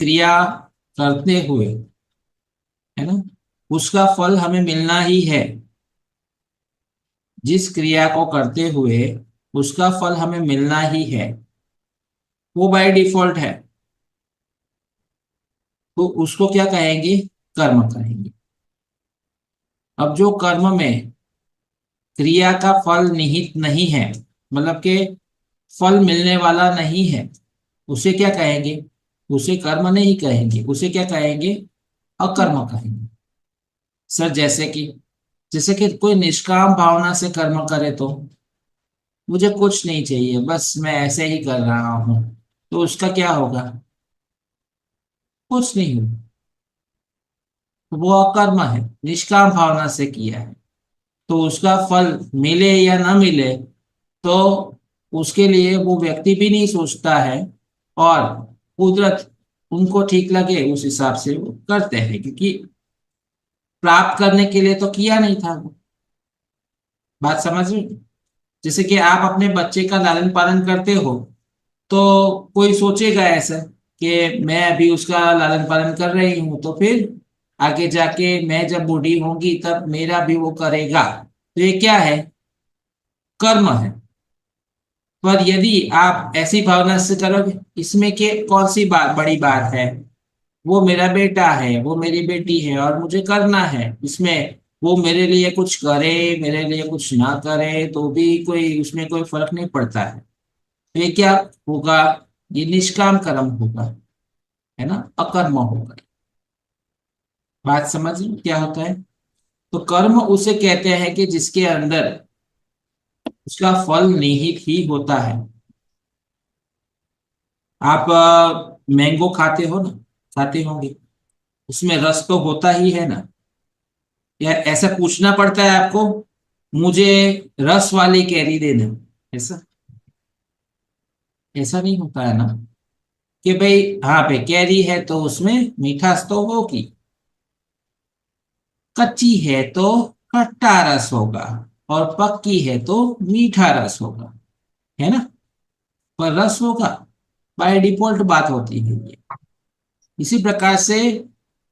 क्रिया करते हुए, है ना, उसका फल हमें मिलना ही है। जिस क्रिया को करते हुए उसका फल हमें मिलना ही है, वो बाय डिफॉल्ट है, तो उसको क्या कहेंगे? कर्म कहेंगे। अब जो कर्म में क्रिया का फल निहित नहीं है, मतलब कि फल मिलने वाला नहीं है, उसे क्या कहेंगे? उसे कर्म नहीं कहेंगे, उसे क्या कहेंगे? अकर्म कहेंगे। सर जैसे कि कोई निष्काम भावना से कर्म करे, तो मुझे कुछ नहीं चाहिए, बस मैं ऐसे ही कर रहा हूं, तो उसका क्या होगा? कुछ नहीं होगा। तो वो अकर्म है, निष्काम भावना से किया है। तो उसका फल मिले या ना मिले, तो उसके लिए वो व्यक्ति भी नहीं सोचता है, और कुदरत उनको ठीक लगे उस हिसाब से वो करते हैं, क्योंकि प्राप्त करने के लिए तो किया नहीं था वो। बात समझ रहे हो? जैसे कि आप अपने बच्चे का लालन पालन करते हो, तो कोई सोचेगा ऐसा कि मैं अभी उसका लालन पालन कर रही हूं, तो फिर आगे जाके मैं जब बूढ़ी होंगी तब मेरा भी वो करेगा। तो ये क्या है? कर्म है। पर यदि आप ऐसी भावना से करोगे, इसमें के कौन सी बात बड़ी बात है, वो मेरा बेटा है, वो मेरी बेटी है, और मुझे करना है इसमें। वो मेरे लिए कुछ करे, मेरे लिए कुछ ना करे, तो भी कोई उसमें कोई फर्क नहीं पड़ता है। तो ये क्या होगा? ये निष्काम कर्म होगा, है ना, अकर्म होगा। बात समझ लो क्या होता है? तो कर्म उसे कहते हैं कि जिसके अंदर उसका फल निहित ही होता है। आप मैंगो खाते हो ना, खाते होंगे, उसमें रस तो होता ही है ना? या ऐसा पूछना पड़ता है आपको, मुझे रस वाली कैरी देना, ऐसा? ऐसा नहीं होता है ना, कि भाई हाँ पे कैरी है तो उसमें मीठास तो होगी, कच्ची है तो खट्टा रस होगा, और पक्की है तो मीठा रस होगा, है ना? पर रस होगा, बाय डिफॉल्ट बात होती है ये। इसी प्रकार से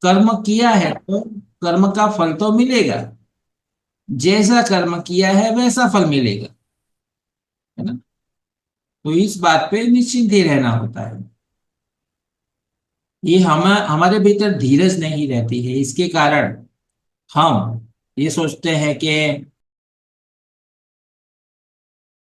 कर्म किया है तो कर्म का फल तो मिलेगा, जैसा कर्म किया है वैसा फल मिलेगा, है ना? तो इस बात पे निश्चिंत ही रहना होता है। ये हमारे भीतर धीरज नहीं रहती है, इसके कारण हम ये सोचते हैं कि